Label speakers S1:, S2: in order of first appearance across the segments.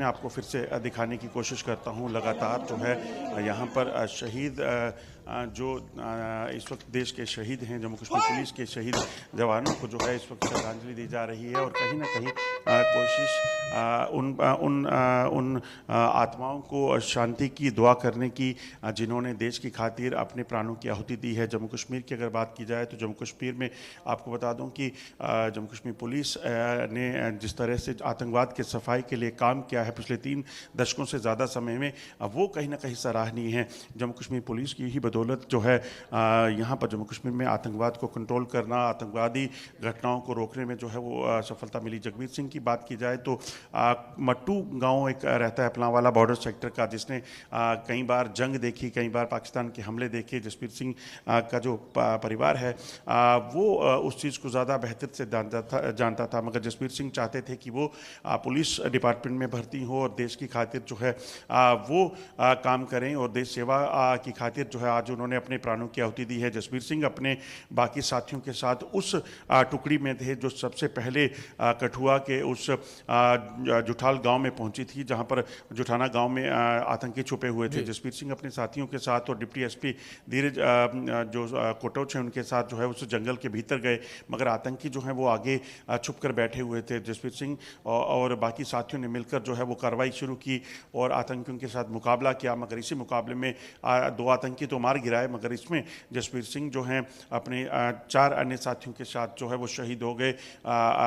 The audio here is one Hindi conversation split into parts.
S1: मैं आपको फिर से दिखाने की कोशिश करता हूँ। लगातार जो है यहाँ पर शहीद जो इस वक्त देश के शहीद हैं, जम्मू कश्मीर पुलिस के शहीद जवानों को जो है इस वक्त श्रद्धांजलि दी जा रही है और कहीं ना कहीं कोशिश उन आत्माओं को शांति की दुआ करने की जिन्होंने देश की खातिर अपने प्राणों की आहुति दी है। जम्मू कश्मीर की अगर बात की जाए तो जम्मू कश्मीर में आपको बता दूं कि जम्मू कश्मीर पुलिस ने जिस तरह से आतंकवाद के सफाई के लिए काम किया है पिछले 3 दशकों से ज़्यादा समय में, वो कहीं ना कहीं सराहनीय है। जम्मू कश्मीर पुलिस की ही बदौलत जो है यहाँ पर जम्मू कश्मीर में आतंकवाद को कंट्रोल करना, आतंकवादी घटनाओं को रोकने में जो है वो सफलता मिली। जगबीर सिंह की बात की जाए तो मट्टू गांव एक रहता है अपनावाला बॉर्डर सेक्टर का, जिसने कई बार जंग देखी, कई बार पाकिस्तान के हमले देखे। जसबीर सिंह का जो परिवार है वो उस चीज़ को ज़्यादा बेहतर से जानता था, मगर जसबीर सिंह चाहते थे कि वो पुलिस डिपार्टमेंट में भर्ती हो और देश की खातिर जो है वो काम करें और देश सेवा की खातिर जो है आज उन्होंने अपने प्राणों की आहुति दी है। जसबीर सिंह अपने बाकी साथियों के साथ उस टुकड़ी में थे जो सबसे पहले कठुआ के उस जुठाल गांव में पहुंची थी, जहां पर जुठाना गांव में आतंकी छुपे हुए थे। जसबीर सिंह अपने साथियों के साथ और डिप्टी एसपी धीरज जो कोटोच हैं उनके साथ जो है उस जंगल के भीतर गए, मगर आतंकी जो है वो आगे छुप कर बैठे हुए थे। जसबीर सिंह और बाकी साथियों ने मिलकर जो है वो कार्रवाई शुरू की और आतंकियों के साथ मुकाबला किया, मगर इसी मुकाबले में 2 आतंकी तो मार गिराए, मगर इसमें जसबीर सिंह जो हैं अपने 4 अन्य साथियों के साथ जो है वो शहीद हो गए।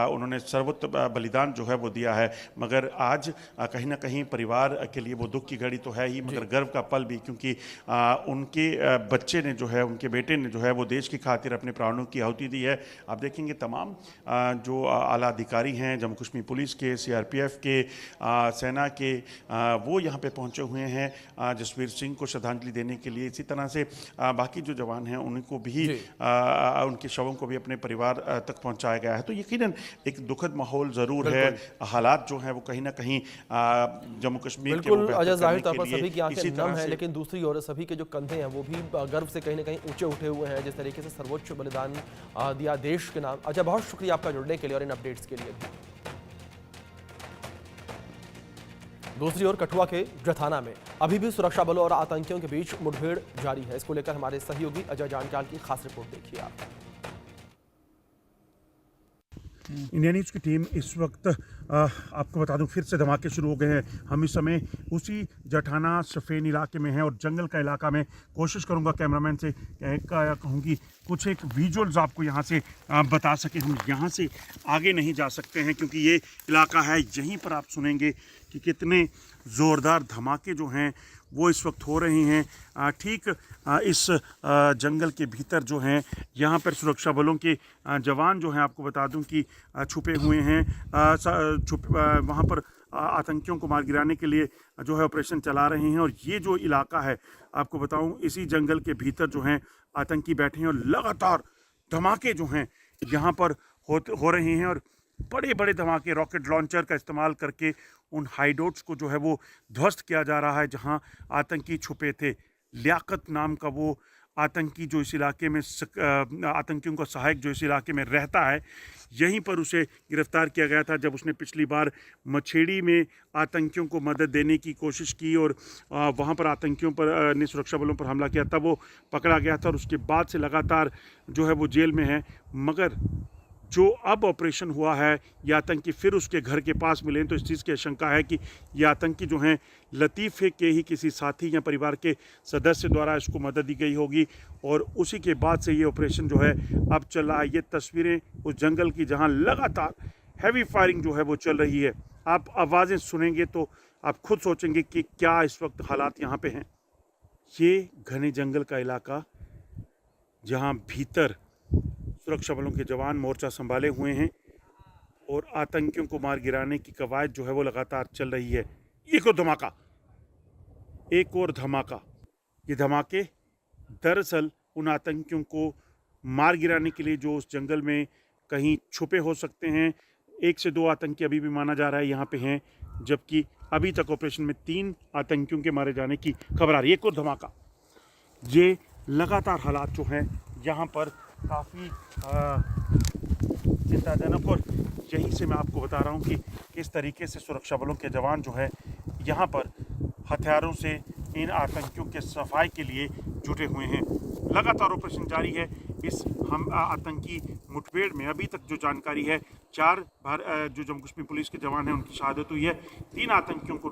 S1: उन्होंने सर्वोच्च बलिदान जो है वो दिया है। मगर आज कहीं ना कहीं परिवार के लिए वो दुख की घड़ी तो है ही, मगर गर्व का पल भी, क्योंकि उनके बच्चे ने जो है, उनके बेटे ने जो है वो देश की खातिर अपने प्राणों की आहुति दी है। आप देखेंगे तमाम जो आला अधिकारी हैं जम्मू कश्मीर पुलिस के, सीआरपीएफ के, सेना के, वो यहाँ पे पहुँचे हुए हैं जसबीर सिंह को श्रद्धांजलि देने के लिए। इसी तरह से बाकी जो जवान हैं उनको भी उनके शवों को भी अपने परिवार तक पहुँचाया गया है। तो यकीनन एक दुखद माहौल ज़रूर है। हालात जो हैं वो कहीं ना कहीं जम्मू कश्मीर के
S2: बिल्कुल अजय, जाहिर तौर पर
S1: लिए
S2: सभी की आंखें नम है,
S1: से
S2: लेकिन दूसरी ओर सभी के जो कंधे हैं वो भी गर्व से कहीं ना कहीं ऊंचे उठे हुए हैं, जिस तरीके से सर्वोच्च बलिदान दिया देश के नाम। अजय, बहुत शुक्रिया आपका जुड़ने के लिए और इन अपडेट्स के लिए भी। दूसरी ओर कठुआ के जथाना में अभी भी सुरक्षा बलों और आतंकियों के बीच मुठभेड़ जारी है। इसको लेकर हमारे सहयोगी अजय जानकाल की खास रिपोर्ट देखिए आप।
S1: इंडिया न्यूज़ की टीम इस वक्त आपको बता दूं फिर से धमाके शुरू हो गए हैं। हम इस समय उसी जठाना सफ़ेन इलाके में हैं और जंगल का इलाका में कोशिश करूंगा कैमरामैन से कहूँगी कुछ एक विजुअल्स आपको यहाँ से बता सके। हम यहाँ से आगे नहीं जा सकते हैं क्योंकि ये इलाका है, यहीं पर आप सुनेंगे कि कितने ज़ोरदार धमाके जो हैं वो इस वक्त हो रहे हैं। ठीक इस जंगल के भीतर जो हैं यहाँ पर सुरक्षा बलों के जवान जो हैं, आपको बता दूं कि छुपे हुए हैं। वहाँ पर आतंकियों को मार गिराने के लिए जो है ऑपरेशन चला रहे हैं। और ये जो इलाका है आपको बताऊं, इसी जंगल के भीतर जो हैं आतंकी बैठे हैं और लगातार धमाके जो हैं यहाँ पर हो रहे हैं और बड़े बड़े धमाके रॉकेट लॉन्चर का इस्तेमाल करके उन हाइडोट्स को जो है वो ध्वस्त किया जा रहा है जहां आतंकी छुपे थे। लियाकत नाम का वो आतंकी जो इस इलाके में आतंकियों का सहायक जो इस इलाके में रहता है, यहीं पर उसे गिरफ्तार किया गया था जब उसने पिछली बार मछेड़ी में आतंकियों को मदद देने की कोशिश की और वहाँ पर आतंकियों पर ने सुरक्षा बलों पर हमला किया, तब वो पकड़ा गया था और उसके बाद से लगातार जो है वो जेल में है। मगर जो अब ऑपरेशन हुआ है, ये आतंकी फिर उसके घर के पास मिले, तो इस चीज़ की आशंका है कि ये आतंकी जो हैं लतीफ़े के ही किसी साथी या परिवार के सदस्य द्वारा इसको मदद दी गई होगी और उसी के बाद से ये ऑपरेशन जो है अब चल रहा है। ये तस्वीरें उस जंगल की जहां लगातार हैवी फायरिंग जो है वो चल रही है। आप आवाज़ें सुनेंगे तो आप खुद सोचेंगे कि क्या इस वक्त हालात यहाँ पे हैं। ये घने जंगल का इलाका जहाँ भीतर सुरक्षा बलों के जवान मोर्चा संभाले हुए हैं और आतंकियों को मार गिराने की कवायद जो है वो लगातार चल रही है। एक और धमाका। ये धमाके दरअसल उन आतंकियों को मार गिराने के लिए जो उस जंगल में कहीं छुपे हो सकते हैं। 1 से 2 आतंकी अभी भी माना जा रहा है यहाँ पे हैं, जबकि अभी तक ऑपरेशन में 3 आतंकियों के मारे जाने की खबर आ रही है। एक और धमाका। ये लगातार हालात जो हैं यहाँ पर काफ़ी चिंताजनक। और यहीं से मैं आपको बता रहा हूँ कि किस तरीके से सुरक्षा बलों के जवान जो है यहाँ पर हथियारों से इन आतंकियों के सफाई के लिए जुटे हुए हैं। लगातार ऑपरेशन जारी है। इस हम आतंकी मुठभेड़ में अभी तक जो जानकारी है, 4 जो जम्मू कश्मीर पुलिस के जवान हैं उनकी शहादत हुई है, 3 आतंकियों को